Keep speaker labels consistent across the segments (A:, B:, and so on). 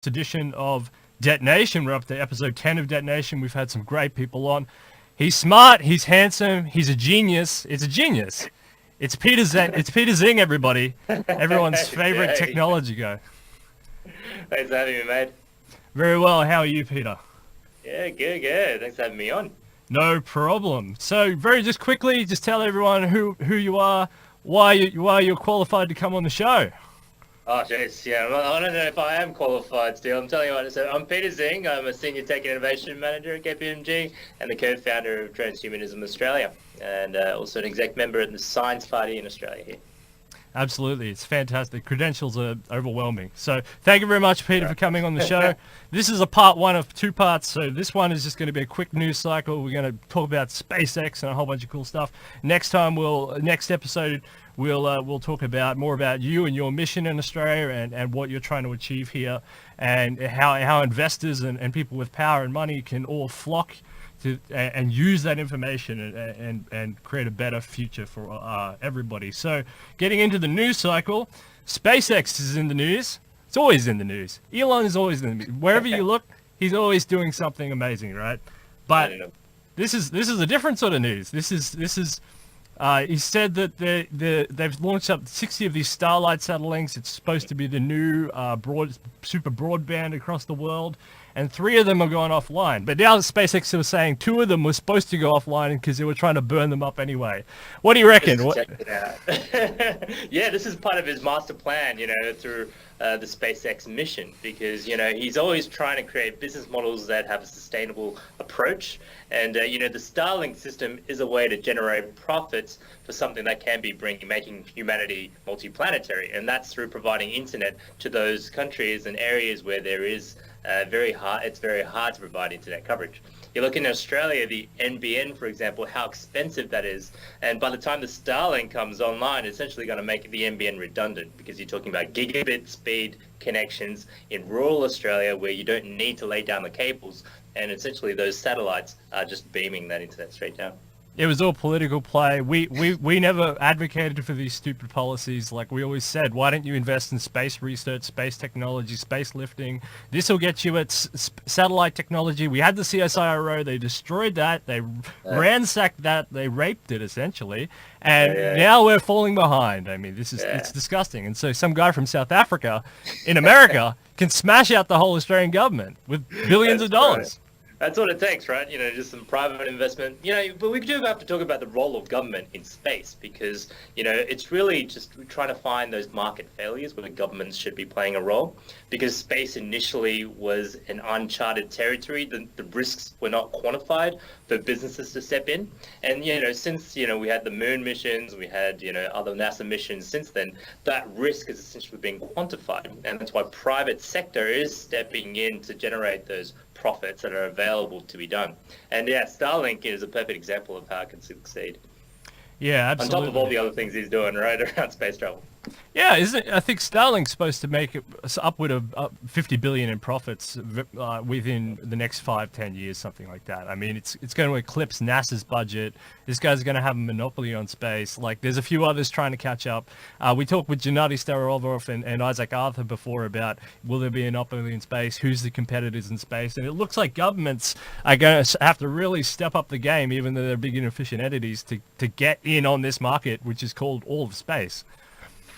A: edition of Detonation. We're up to episode 10 of Detonation. We've had some great people on. He's smart, he's handsome, he's a genius. It's a genius. It's Peter Zing. It's Peter Zing, everybody. Everyone's favorite technology guy.
B: Thanks for having me, mate.
A: Very well. How are you, Peter?
B: Yeah, good. Thanks for having me on.
A: No problem. So, just quickly, just tell everyone who you are, why you're qualified to come on the show.
B: Oh, jeez, yeah. I don't know if I am qualified still. I'm telling you what. So I'm Peter Zing. I'm a Senior Tech and Innovation Manager at KPMG and the co-founder of Transhumanism Australia, and also an exec member at the Science Party in Australia here.
A: Absolutely. It's fantastic. Credentials are overwhelming. So thank you very much, Peter, for coming on the show. This is a part one of two parts. So this one is just going to be a quick news cycle. We're going to talk about SpaceX and a whole bunch of cool stuff. Next episode, we'll talk about more about you and your mission in Australia and what you're trying to achieve here, and how investors and people with power and money can all flock to and use that information and create a better future for everybody. So getting into the news cycle, SpaceX is in the news. It's always in the news. Elon is always in the news. Wherever you look, he's always doing something amazing, right? But this is a different sort of news. This is he said that they've launched up 60 of these Starlight satellites. It's supposed to be the new super broadband across the world, and 3 of them are going offline. But now SpaceX was saying 2 of them were supposed to go offline because they were trying to burn them up anyway. What do you reckon?
B: Check it out. Yeah, this is part of his master plan, through the SpaceX mission, because, he's always trying to create business models that have a sustainable approach. And, the Starlink system is a way to generate profits for something that can be making humanity multiplanetary. And that's through providing internet to those countries and areas where there is it's very hard to provide internet coverage. You look in Australia, the NBN, for example, how expensive that is. And by the time the Starlink comes online, it's essentially going to make the NBN redundant, because you're talking about gigabit speed connections in rural Australia where you don't need to lay down the cables. And essentially those satellites are just beaming that internet straight down.
A: It was all political play. We never advocated for these stupid policies. Like we always said, why don't you invest in space research, space technology, space lifting? This will get you at satellite technology. We had the CSIRO. They destroyed that. They ransacked that. They raped it, essentially. And now we're falling behind. I mean, it's disgusting. And so some guy from South Africa in America can smash out the whole Australian government with billions of dollars.
B: Right. That's what it takes, right? Just some private investment. But we do have to talk about the role of government in space, because, it's really just trying to find those market failures where the governments should be playing a role, because space initially was an uncharted territory. The risks were not quantified for businesses to step in. And, since, we had the moon missions, we had, other NASA missions since then, that risk has essentially been quantified. And that's why private sector is stepping in to generate those profits that are available to be done. And Starlink is a perfect example of how it can succeed.
A: Yeah, absolutely.
B: On top of all the other things he's doing right around space travel.
A: Yeah, I think Starlink's supposed to make upward of 50 billion in profits within the next 5-10 years, something like that. I mean, it's going to eclipse NASA's budget. This guy's going to have a monopoly on space. Like, there's a few others trying to catch up. We talked with Gennady Starovov and Isaac Arthur before about will there be a monopoly in space, who's the competitors in space, and it looks like governments are going to have to really step up the game, even though they're big inefficient entities, to get in on this market, which is called all of space.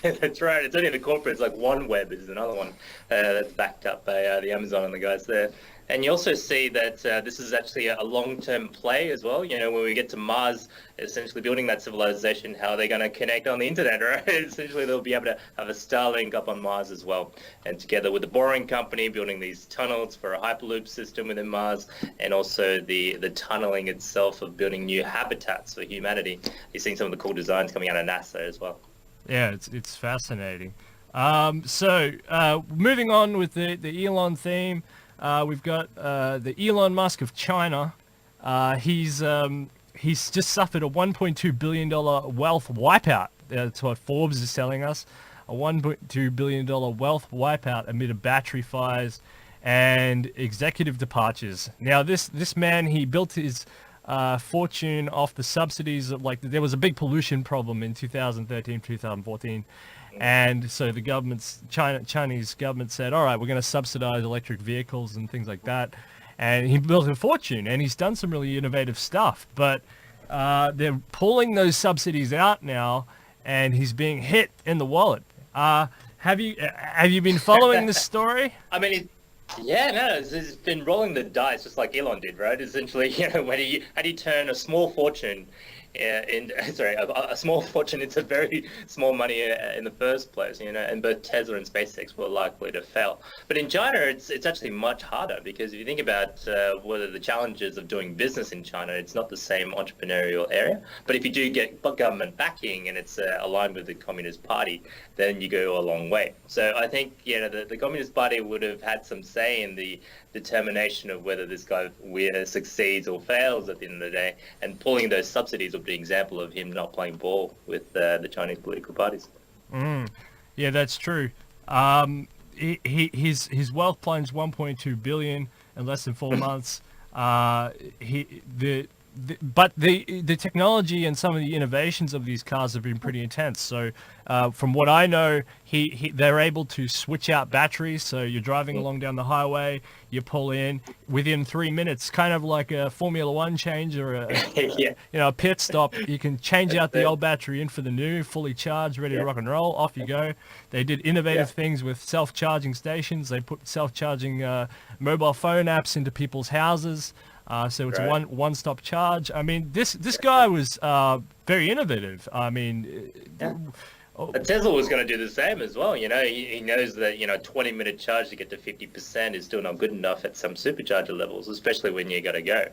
B: That's right. It's only the corporates, like OneWeb is another one that's backed up by the Amazon and the guys there. And you also see that this is actually a long-term play as well. When we get to Mars, essentially building that civilization, how are they going to connect on the internet, right? Essentially, they'll be able to have a Starlink up on Mars as well. And together with the Boring Company, building these tunnels for a Hyperloop system within Mars, and also the tunneling itself of building new habitats for humanity. You're seeing some of the cool designs coming out of NASA as well. Yeah,
A: it's fascinating. So moving on with the Elon theme, we've got the Elon Musk of China. He's just suffered a $1.2 billion wealth wipeout. That's what Forbes is telling us. A $1.2 billion wealth wipeout amid battery fires and executive departures. Now, this man, he built his fortune off the subsidies of, there was a big pollution problem in 2013, 2014, And so the Chinese government said, all right, we're going to subsidize electric vehicles and things like that. And he built a fortune, and he's done some really innovative stuff. But they're pulling those subsidies out now, and he's being hit in the wallet. Have you been following this story?
B: I mean, yeah, no, he's been rolling the dice just like Elon did, right? Essentially, when how do you turn a small fortune a small fortune into very small money in the first place, and both Tesla and SpaceX were likely to fail. But in China, it's actually much harder, because if you think about what are the challenges of doing business in China, it's not the same entrepreneurial area. But if you do get government backing and it's aligned with the Communist Party, then you go a long way. So I think, the Communist Party would have had some say in the determination of whether this guy succeeds or fails at the end of the day, and pulling those subsidies would be an example of him not playing ball with the Chinese political parties.
A: Yeah, that's true. His wealth plunged 1.2 billion in less than 4 months. But the technology and some of the innovations of these cars have been pretty intense. So from what I know, they're able to switch out batteries. So you're driving along down the highway, you pull in within 3 minutes, kind of like a Formula One change or a pit stop. You can change out the old battery in for the new, fully charged, ready to rock and roll. Off you go. They did innovative things with self-charging stations. They put self-charging mobile phone apps into people's houses. So it's one-stop charge. I mean, this guy was very innovative. I mean,
B: Tesla was going to do the same as well. He knows that 20-minute charge to get to 50% is still not good enough at some supercharger levels, especially when you got to go.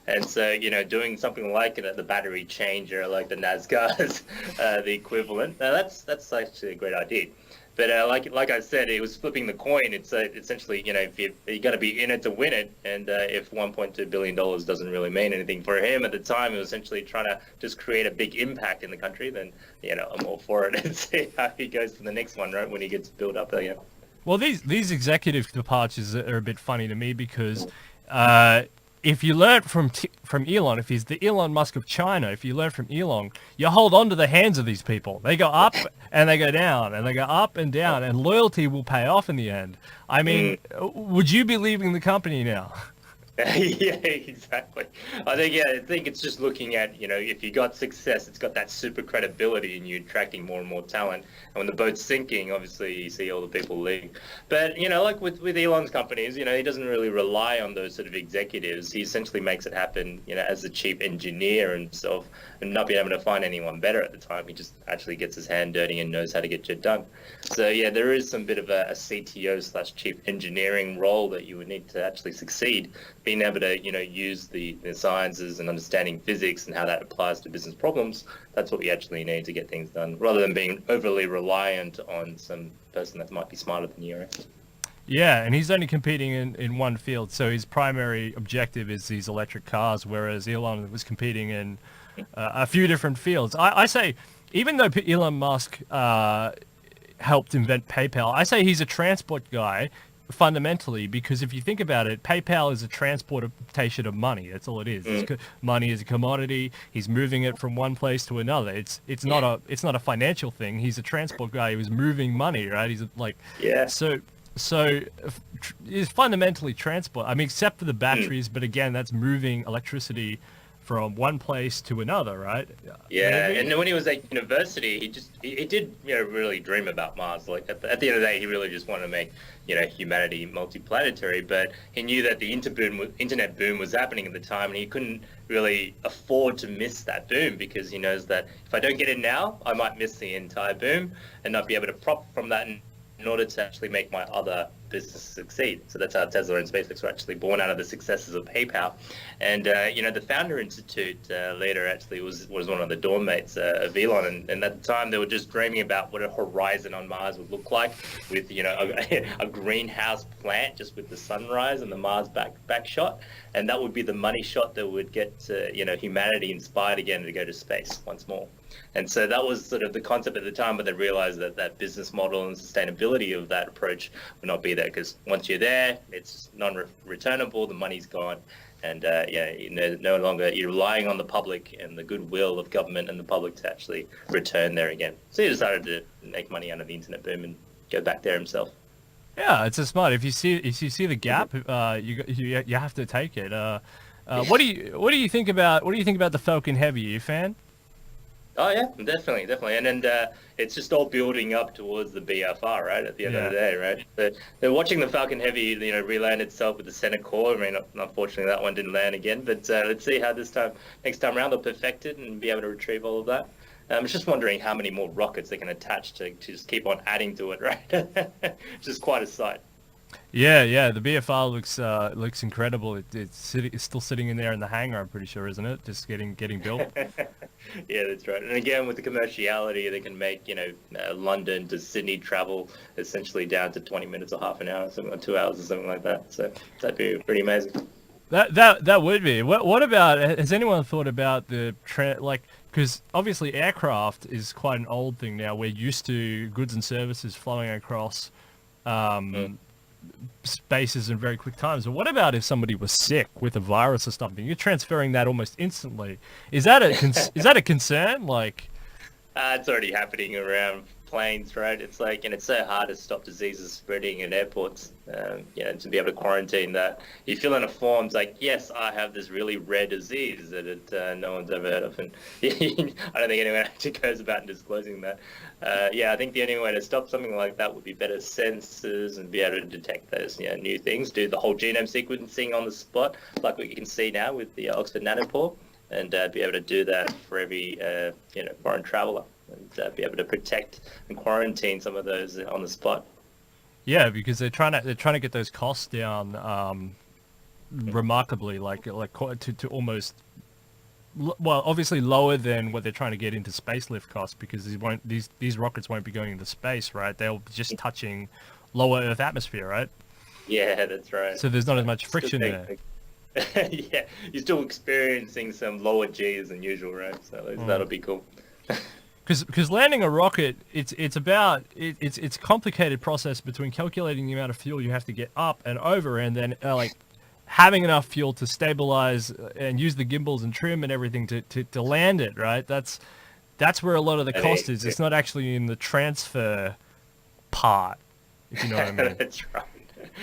B: And so doing something like the battery changer, like the NASCAR's the equivalent. Now that's actually a great idea. But like I said, it was flipping the coin. It's essentially, if you got to be in it to win it, and if $1.2 billion doesn't really mean anything for him at the time, he was essentially trying to just create a big impact in the country. Then I'm all for it, and see how he goes to the next one, right, when he gets built up there.
A: Well, these executive departures are a bit funny to me, because if you learn from Elon, if he's the Elon Musk of China, if you learn from Elon, you hold on to the hands of these people. They go up and they go down, and they go up and down, and loyalty will pay off in the end. I mean, would you be leaving the company now?
B: Yeah, exactly. I think it's just looking at, if you got success, it's got that super credibility, and you're attracting more and more talent. And when the boat's sinking, obviously you see all the people leaving. But, like with Elon's companies, he doesn't really rely on those sort of executives. He essentially makes it happen, as the chief engineer himself, and not being able to find anyone better at the time. He just actually gets his hand dirty and knows how to get shit done. So yeah, there is some bit of a CTO / chief engineering role that you would need to actually succeed. Being able to, use the sciences and understanding physics and how that applies to business problems, that's what we actually need to get things done, rather than being overly reliant on some person that might be smarter than you. Right?
A: Yeah, and he's only competing in one field, so his primary objective is these electric cars, whereas Elon was competing in a few different fields. I say, even though Elon Musk helped invent PayPal, I say he's a transport guy, fundamentally, because if you think about it, PayPal is a transportation of money. That's all it is. Money is a commodity. He's moving it from one place to another. It's not a financial thing. He's a transport guy who's moving money, right? He's like, so it's fundamentally transport. I mean, except for the batteries, but again, that's moving electricity from one place to another, right?
B: Yeah, maybe? And when he was at university, he did really dream about Mars. Like at the end of the day, he really just wanted to make humanity multiplanetary. But he knew that the internet boom was happening at the time, and he couldn't really afford to miss that boom, because he knows that if I don't get it now, I might miss the entire boom and not be able to profit from that in order to actually make my other business succeed. So that's how Tesla and SpaceX were actually born out of the successes of PayPal. And the Founder Institute later actually was one of the dorm mates of Elon, and at the time they were just dreaming about what a horizon on Mars would look like, with a greenhouse plant just with the sunrise and the Mars back shot, and that would be the money shot that would get humanity inspired again to go to space once more. And so that was sort of the concept at the time, but they realized that business model and sustainability of that approach would not be there, because once you're there, it's non-returnable, the money's gone, And no longer you're relying on the public and the goodwill of government and the public to actually return there again. So he decided to make money out of the internet boom and go back there himself.
A: Yeah, it's a smart. If you see the gap, you have to take it. What do you think about the Falcon Heavy? Are you a fan?
B: Oh yeah, definitely, and it's just all building up towards the BFR, right? At the end of the day, right? They're watching the Falcon Heavy, reland itself with the center core. I mean, unfortunately, that one didn't land again, but let's see how next time around they'll perfect it and be able to retrieve all of that. I'm just wondering how many more rockets they can attach to just keep on adding to it, right? Just quite a sight.
A: Yeah. The BFR looks incredible. It's still sitting in there in the hangar, I'm pretty sure, isn't it? Just getting built.
B: Yeah, that's right. And again, with the commerciality, they can make London to Sydney travel essentially down to 20 minutes or half an hour, something like 2 hours or something like that. So that'd be pretty amazing.
A: That would be. What about? Has anyone thought about because obviously aircraft is quite an old thing now. We're used to goods and services flowing across spaces in very quick times. But what about if somebody was sick with a virus or something? You're transferring that almost instantly. Is that a concern? Like,
B: it's already happening around planes, right? It's like, and it's so hard to stop diseases spreading in airports. To be able to quarantine that. You fill in a form, it's like, yes, I have this really rare disease that no one's ever heard of, and I don't think anyone actually goes about disclosing that. I think the only way to stop something like that would be better sensors and be able to detect those new things, do the whole genome sequencing on the spot, like what you can see now with the Oxford Nanopore, and be able to do that for every foreign traveller, and be able to protect and quarantine some of those on the spot.
A: Yeah, because they're trying to get those costs down remarkably, like to almost, well, obviously lower than what they're trying to get into space lift costs, because these rockets won't be going into space, right? They'll be just touching lower Earth atmosphere, right?
B: Yeah, that's right.
A: So there's not as much friction there.
B: Yeah, you're still experiencing some lower G's than usual, right? So that'll be cool.
A: Because landing a rocket, it's a complicated process between calculating the amount of fuel you have to get up and over, and then having enough fuel to stabilize and use the gimbals and trim and everything to land it, right? That's where a lot of the cost is. It's not actually in the transfer part, if you know what I mean.
B: That's right.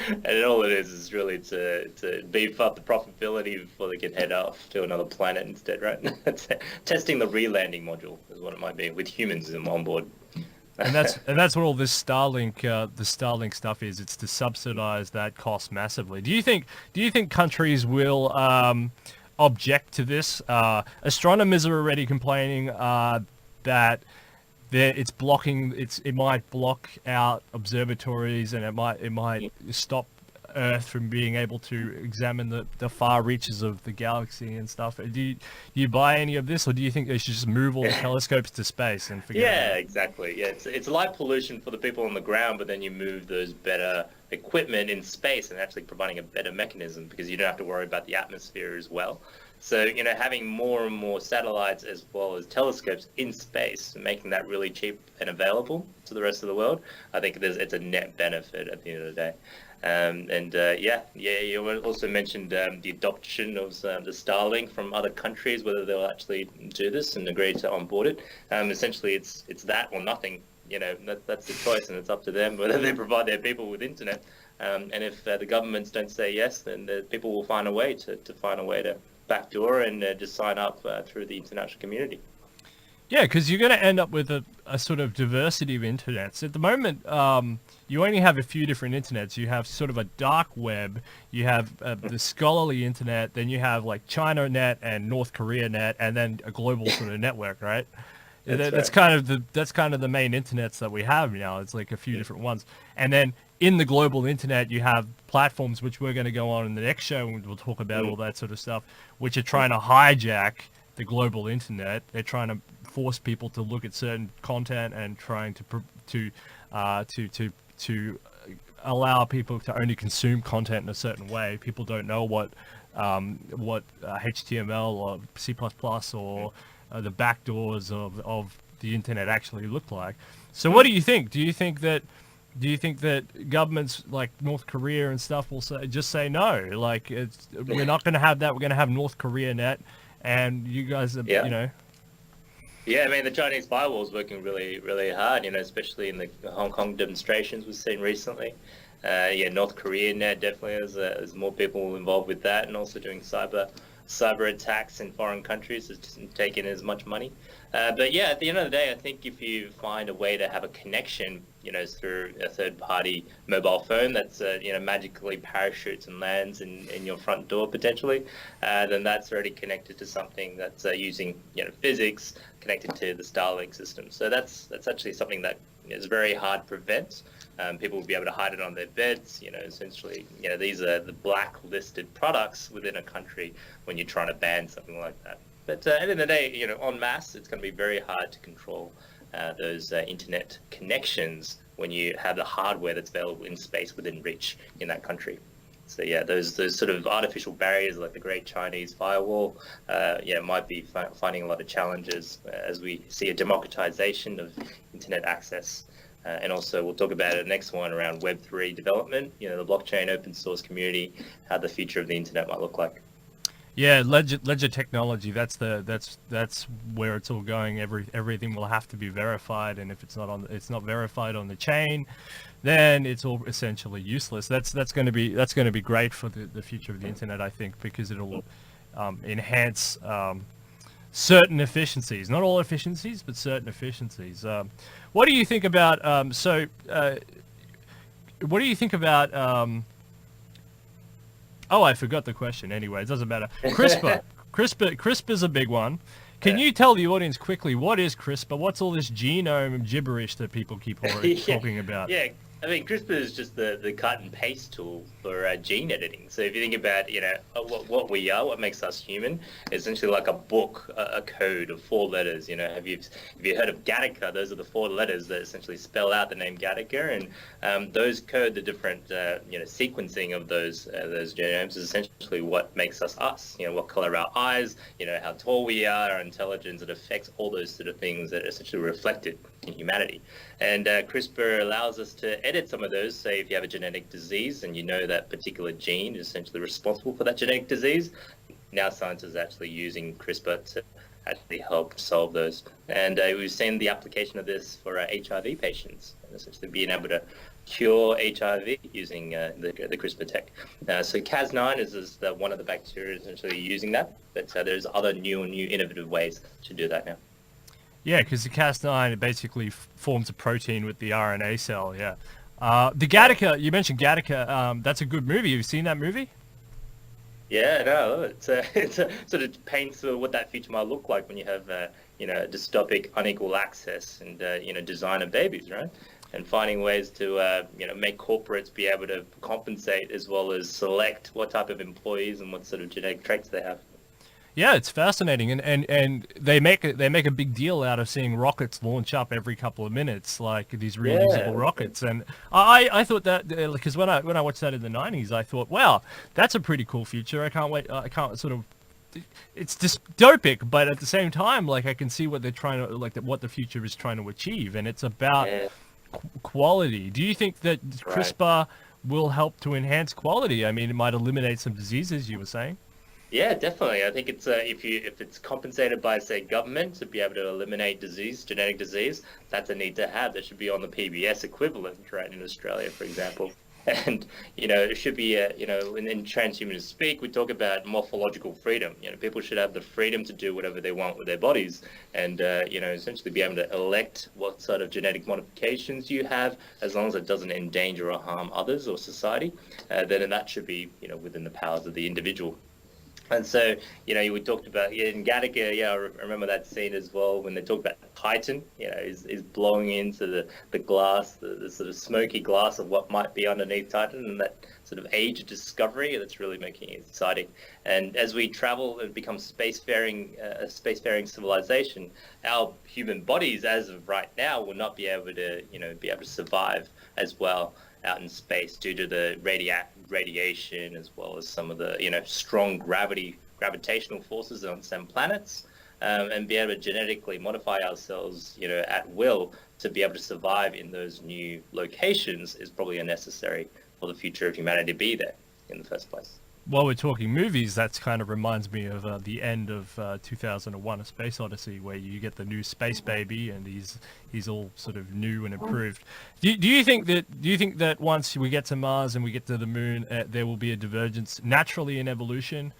B: And all it is really to beef up the profitability before they can head off to another planet instead, right? Testing the re-landing module is what it might be, with humans on board.
A: And that's what all this Starlink stuff is. It's to subsidize that cost massively. Do you think countries will object to this? Astronomers are already complaining that it might block out observatories, and it might stop Earth from being able to examine the far reaches of the galaxy and stuff. Do you buy any of this, or do you think they should just move all the telescopes to space and forget about it?
B: Exactly. Yeah, it's light pollution for the people on the ground, but then you move those better equipment in space and actually providing a better mechanism, because you don't have to worry about the atmosphere as well. So, having more and more satellites as well as telescopes in space and making that really cheap and available to the rest of the world, I think it's a net benefit at the end of the day. You also mentioned the adoption of the Starlink from other countries, whether they'll actually do this and agree to onboard it. Essentially, it's that or nothing. That's the choice, and it's up to them whether they provide their people with internet. And if the governments don't say yes, then the people will find a way to backdoor and just sign up through the international community.
A: Yeah, because you're going to end up with a sort of diversity of internets. At the moment, you only have a few different internets. You have sort of a dark web, you have the scholarly internet, then you have like China net and North Korea net, and then a global sort of network, right? That's kind of the main internets that we have now. It's like a few different ones. And then in the global internet, you have platforms, which we're going to go on in the next show, and we'll talk about all that sort of stuff, which are trying to hijack the global internet. They're trying to force people to look at certain content and trying to allow people to only consume content in a certain way. People don't know what HTML or C++ or the backdoors of the internet actually look like. So what do you think? Do you think that Do you think that governments like North Korea and stuff will say no? Like, we're not going to have that. We're going to have North Korea net, and you guys are,
B: Yeah.
A: you know.
B: Yeah, I mean, the Chinese firewall is working really, really hard, especially in the Hong Kong demonstrations we've seen recently. Yeah, North Korea now definitely there's more people involved with that, and also doing cyber attacks in foreign countries, it's taking as much money. But yeah, at the end of the day, I think if you find a way to have a connection, through a third-party mobile phone that's, magically parachutes and lands in your front door potentially, then that's already connected to something that's using, physics connected to the Starlink system. So that's actually something that is very hard to prevent. People will be able to hide it on their beds. Essentially, these are the blacklisted products within a country when you're trying to ban something like that. But at the end of the day, en masse, it's going to be very hard to control those internet connections when you have the hardware that's available in space within reach in that country. So yeah, those sort of artificial barriers like the Great Chinese Firewall, might be finding a lot of challenges as we see a democratization of internet access. And also we'll talk about the next one around Web3 development, the blockchain open source community, how the future of the internet might look like.
A: Yeah, ledger technology. That's where it's all going. Everything will have to be verified, and if it's not verified on the chain, then it's all essentially useless. That's going to be great for the future of the internet, I think, because it'll enhance certain efficiencies, not all efficiencies, but certain efficiencies. What do you think about what do you think about oh, I forgot the question. Anyway, it doesn't matter. CRISPR. CRISPR's a big one. Can you tell the audience quickly, what is CRISPR? What's all this genome gibberish that people keep talking about?
B: Yeah, I mean, CRISPR is just the cut and paste tool for gene editing. So if you think about, what we are, what makes us human, it's essentially like a book, a code of 4 letters. Have you heard of Gattaca? Those are the 4 letters that essentially spell out the name Gattaca, and those code the different, sequencing of those genomes is essentially what makes us us. What color our eyes, how tall we are, our intelligence. It affects all those sort of things that are essentially reflected in humanity. And CRISPR allows us to edit some of those. Say if you have a genetic disease and you know that particular gene is essentially responsible for that genetic disease, now science is actually using CRISPR to actually help solve those. And we've seen the application of this for HIV patients, and essentially being able to cure HIV using the CRISPR tech. So Cas9 is one of the bacteria essentially using that, but there's other new innovative ways to do that now.
A: Yeah, because the Cas9, it basically forms a protein with the RNA cell, yeah. The Gattaca, you mentioned Gattaca, that's a good movie. Have you seen that movie?
B: Yeah, no, it sort of paints what that future might look like when you have, dystopic, unequal access and, designer babies, right? And finding ways to, make corporates be able to compensate as well as select what type of employees and what sort of genetic traits they have.
A: Yeah, it's fascinating, and they make a big deal out of seeing rockets launch up every couple of minutes, like these reusable rockets. And I thought that because when I watched that in the 90s, I thought, wow, that's a pretty cool future. I can't wait. I can't sort of. It's dystopic, but at the same time, like I can see what they're trying to what the future is trying to achieve, and it's about quality. Do you think that CRISPR will help to enhance quality? I mean, it might eliminate some diseases, you were saying.
B: Yeah, definitely. I think it's if it's compensated by, say, government to be able to eliminate genetic disease, that's a need to have. That should be on the PBS equivalent, right, in Australia, for example. And it should be in transhumanist speak, we talk about morphological freedom. People should have the freedom to do whatever they want with their bodies, and essentially be able to elect what sort of genetic modifications you have, as long as it doesn't endanger or harm others or society. Then that should be within the powers of the individual. And so, we talked about in Gattaca, I remember that scene as well when they talked about Titan, is blowing into the glass, the sort of smoky glass of what might be underneath Titan, and that sort of age of discovery that's really making it exciting. And as we travel and become a spacefaring civilization, our human bodies, as of right now, will not be able to, survive as well out in space due to the radiation, as well as some of the strong gravitational forces on some planets. and be able to genetically modify ourselves, at will to be able to survive in those new locations is probably unnecessary for the future of humanity to be there in the first place.
A: While we're talking movies, that kind of reminds me of the end of 2001: A Space Odyssey, where you get the new space baby, and he's all sort of new and improved. Do you think that once we get to Mars and we get to the moon, there will be a divergence naturally in evolution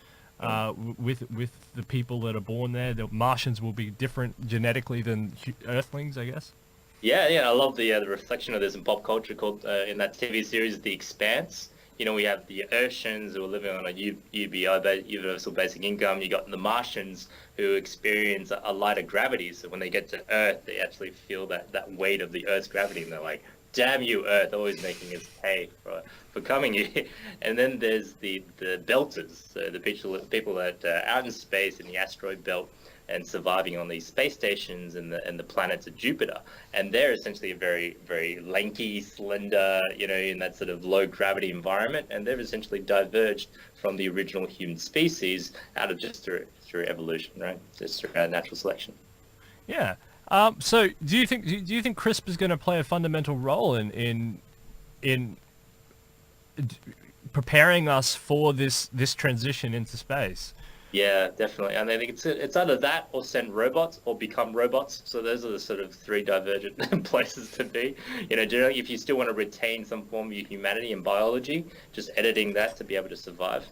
A: with the people that are born there? The Martians will be different genetically than Earthlings, I guess.
B: Yeah, I love the reflection of this in pop culture called in that TV series, The Expanse. We have the Urshans who are living on a UBI, universal basic income. You got the Martians who experience a lighter gravity. So when they get to Earth, they actually feel that weight of the Earth's gravity, and they're like, "Damn you, Earth, always making us pay for coming here." And then there's the Belters, so the people that are out in space in the asteroid belt and surviving on these space stations and the planets of Jupiter. And they're essentially a very, very lanky, slender, in that sort of low gravity environment. And they've essentially diverged from the original human species out of just through evolution, right? Just through natural selection.
A: Yeah. So do you think CRISPR is going to play a fundamental role in preparing us for this transition into space?
B: Yeah, definitely. And I think it's either that or send robots or become robots. So those are the sort of three divergent places to be. Generally, if you still want to retain some form of humanity and biology, just editing that to be able to survive.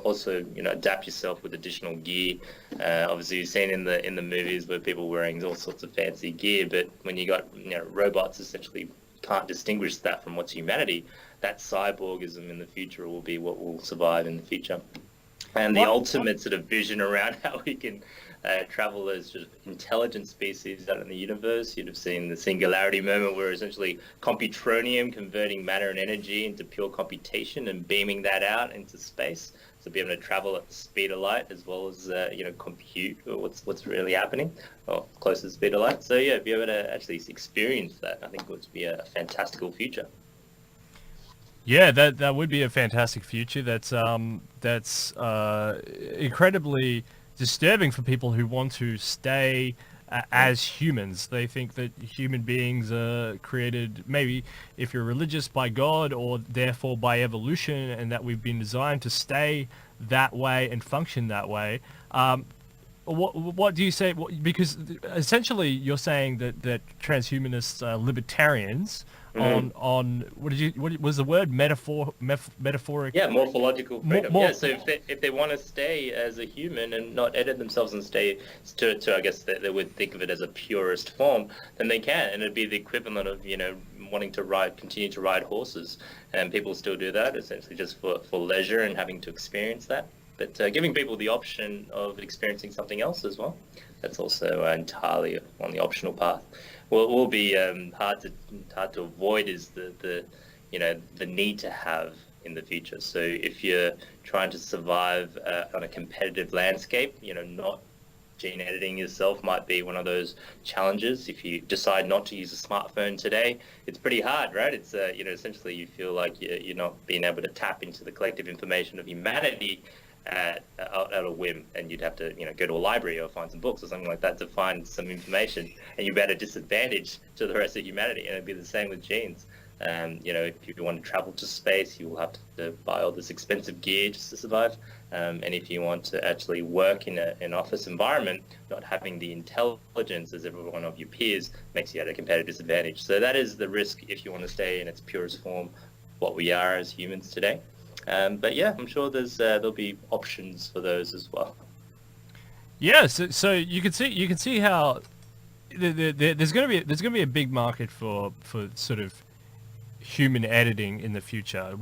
B: Also, adapt yourself with additional gear. Obviously, you've seen in the movies where people wearing all sorts of fancy gear, but when you got robots, essentially can't distinguish that from what's humanity. That cyborgism in the future will be what will survive in the future. And the ultimate sort of vision around how we can travel as just intelligent species out in the universe. You'd have seen the singularity moment where essentially computronium converting matter and energy into pure computation and beaming that out into space. So be able to travel at the speed of light as well as, compute what's really happening, or close to the speed of light. So yeah, be able to actually experience that, I think would be a fantastical future.
A: Yeah, that would be a fantastic future. That's incredibly disturbing for people who want to stay as humans. They think that human beings are created, maybe if you're religious, by God, or therefore by evolution, and that we've been designed to stay that way and function that way. What do you say? Because essentially you're saying that transhumanists are libertarians.
B: Mm-hmm.
A: on what was the word, metaphoric?
B: Yeah, morphological freedom. So if they want to stay as a human and not edit themselves and stay to I guess they would think of it as a purest form, then they can, and it'd be the equivalent of wanting to continue to ride horses, and people still do that essentially just for leisure and having to experience that. But giving people the option of experiencing something else as well, that's also entirely on the optional path. What will be hard to avoid is the need to have in the future. So if you're trying to survive on a competitive landscape, not gene editing yourself might be one of those challenges. If you decide not to use a smartphone today, it's pretty hard, right? It's essentially you feel like you're not being able to tap into the collective information of humanity at a whim, and you'd have to go to a library or find some books or something like that to find some information, and you'd be at a disadvantage to the rest of humanity. And it'd be the same with genes. If you want to travel to space, you will have to buy all this expensive gear just to survive. And if you want to actually work in an office environment, not having the intelligence as every one of your peers makes you at a competitive disadvantage. So that is the risk if you want to stay in its purest form, what we are as humans today. But yeah, I'm sure there'll be options for those as well.
A: Yeah, so you can see how there's going to be a big market for sort of human editing in the future,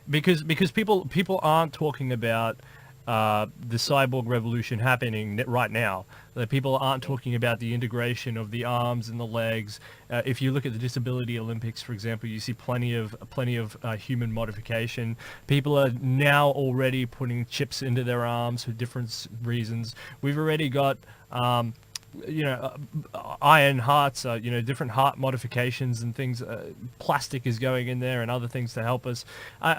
A: because people aren't talking about the cyborg revolution happening right now. People aren't talking about the integration of the arms and the legs. If you look at the Disability Olympics, for example, you see plenty of human modification. People are now already putting chips into their arms for different reasons. We've already got iron hearts, different heart modifications and things. Plastic is going in there and other things to help us.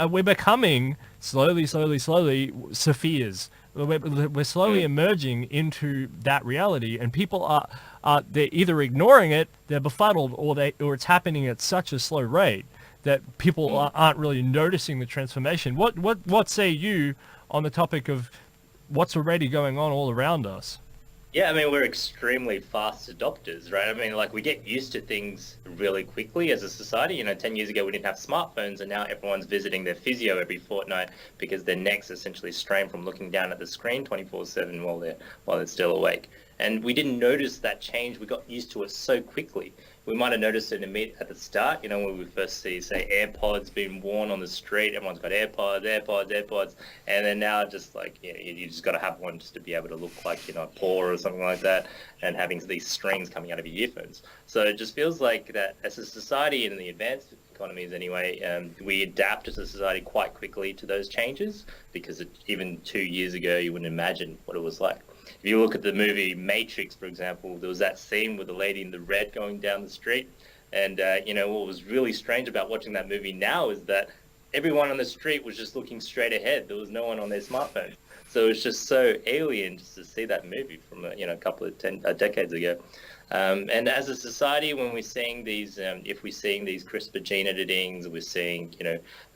A: We're becoming slowly Sophias. We're slowly emerging into that reality, and people they're either ignoring it, they're befuddled, or it's happening at such a slow rate that people aren't really noticing the transformation. What say you on the topic of what's already going on all around us?
B: Yeah, I mean, we're extremely fast adopters, right? I mean, like, we get used to things really quickly as a society. 10 years ago, we didn't have smartphones, and now everyone's visiting their physio every fortnight because their necks essentially strain from looking down at the screen 24/7 while they're still awake. And we didn't notice that change. We got used to it so quickly. We might have noticed it at the start, when we first see, say, AirPods being worn on the street. Everyone's got AirPods. And then now just like, you just got to have one just to be able to look like you're not poor or something like that, and having these strings coming out of your earphones. So it just feels like that as a society, and in the advanced economies anyway, we adapt as a society quite quickly to those changes, because even 2 years ago, you wouldn't imagine what it was like. If you look at the movie Matrix, for example, there was that scene with the lady in the red going down the street. And, what was really strange about watching that movie now is that everyone on the street was just looking straight ahead. There was no one on their smartphone. So it's just so alien just to see that movie from, a couple of decades ago. And as a society, when we're seeing these, if we're seeing these CRISPR gene editings, we're seeing,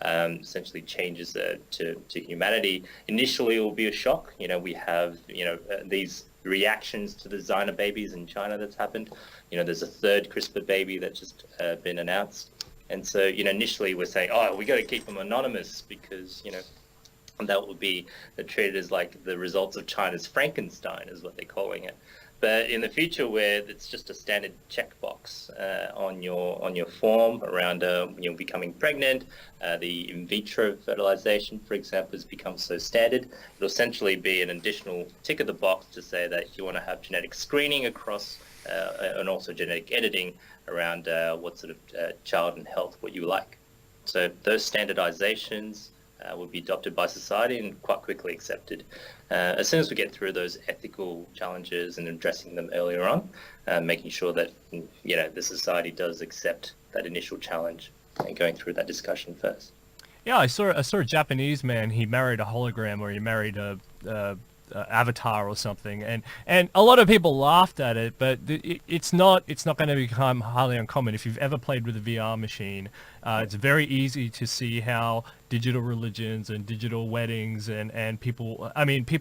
B: essentially changes to humanity, initially it will be a shock. We have, these reactions to the Xina babies in China that's happened. There's a third CRISPR baby that's just been announced. And so, initially we're saying, we got to keep them anonymous because, that would be treated as like the results of China's Frankenstein is what they're calling it. But in the future, where it's just a standard checkbox on your form around becoming pregnant, the in vitro fertilization, for example, has become so standard. It'll essentially be an additional tick of the box to say that you want to have genetic screening across and also genetic editing around what sort of child and health, what you like. So those standardizations will be adopted by society and quite quickly accepted. As soon as we get through those ethical challenges and addressing them earlier on, making sure that the society does accept that initial challenge and going through that discussion first.
A: Yeah, I saw a Japanese man. He married a hologram, or he married a avatar or something, and a lot of people laughed at it, but it's not going to become highly uncommon. If you've ever played with a VR machine, it's very easy to see how digital religions and digital weddings and people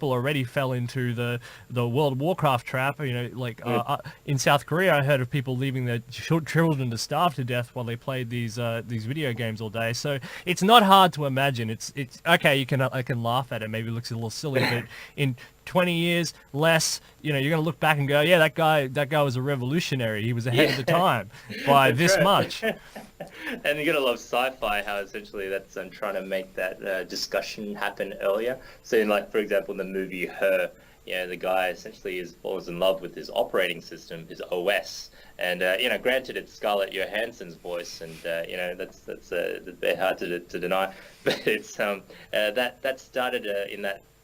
A: already fell into the World of Warcraft trap. In South Korea, I heard of people leaving their children to starve to death while they played these video games all day. So it's not hard to imagine. It's okay. I can laugh at it. Maybe it looks a little silly, but in 20 years less, you're going to look back and go, yeah, that guy was a revolutionary. He was ahead of the time by this much.
B: And you're going to love sci-fi, how essentially that's trying to make that discussion happen earlier. So for example, in the movie Her, the guy essentially falls in love with his operating system, his OS. And, granted, it's Scarlett Johansson's voice, and, that's a bit hard to deny. But it's that started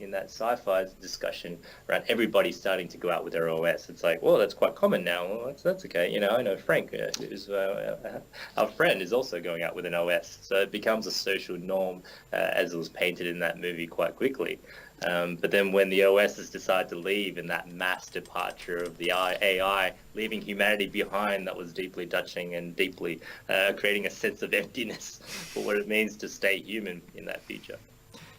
B: in that sci-fi discussion around everybody starting to go out with their OS. It's like, well, that's quite common now. Well, that's okay. I know Frank, who's our friend, is also going out with an OS. So it becomes a social norm, as it was painted in that movie quite quickly. But then when the OSs decide to leave in that mass departure of the AI, leaving humanity behind, that was deeply touching and deeply creating a sense of emptiness for what it means to stay human in that future.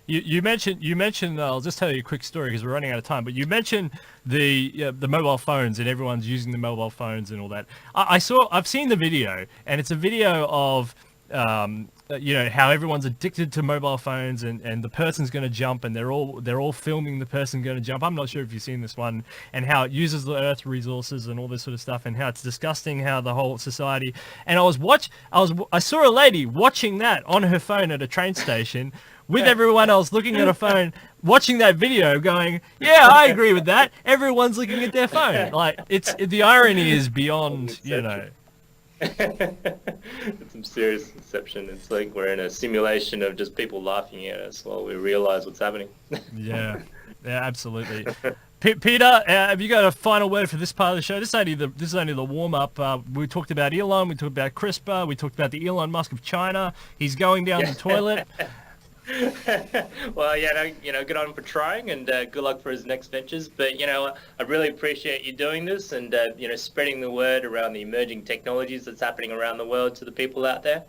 A: You mentioned. I'll just tell you a quick story because we're running out of time. But you mentioned the mobile phones, and everyone's using the mobile phones and all that. I've seen the video, and it's a video of how everyone's addicted to mobile phones, and the person's going to jump, and they're all filming the person going to jump. I'm not sure if you've seen this one, and how it uses the Earth resources and all this sort of stuff, and how it's disgusting, how the whole society. And I saw a lady watching that on her phone at a train station. With everyone else looking at a phone, watching that video, going, "Yeah, I agree with that." Everyone's looking at their phone. Like the irony is beyond,
B: It's some serious deception. It's like we're in a simulation of just people laughing at us while we realize what's happening.
A: Yeah, absolutely. Peter, have you got a final word for this part of the show? This is only the warm up. We talked about Elon. We talked about CRISPR. We talked about the Elon Musk of China. He's going down the toilet.
B: Well, yeah, no, good on him for trying, and good luck for his next ventures. But I really appreciate you doing this, and spreading the word around the emerging technologies that's happening around the world to the people out there.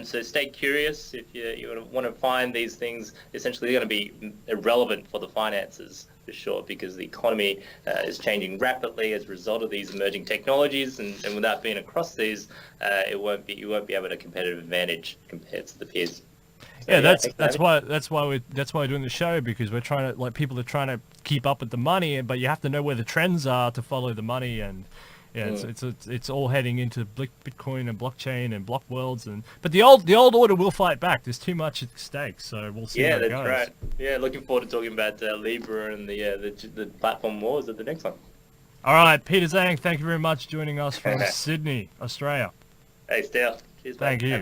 B: So stay curious. If you want to find these things, essentially they're going to be irrelevant for the finances for sure, because the economy is changing rapidly as a result of these emerging technologies, and without being across these, you won't be able to competitive advantage compared to the peers. So,
A: Yeah, that's why we're doing the show, because we're trying to, like, people are trying to keep up with the money, but you have to know where the trends are to follow the money. And yeah, it's all heading into Bitcoin and blockchain and block worlds, but the old order will fight back. There's too much at stake, so we'll see.
B: Yeah,
A: how it
B: that's
A: goes.
B: right. Yeah, looking forward to talking about Libra and the platform wars at the next one.
A: All right, Peter Zhang, thank you very much for joining us from Sydney, Australia.
B: Hey, Steele. Cheers, mate.
A: Thank you.
B: Happy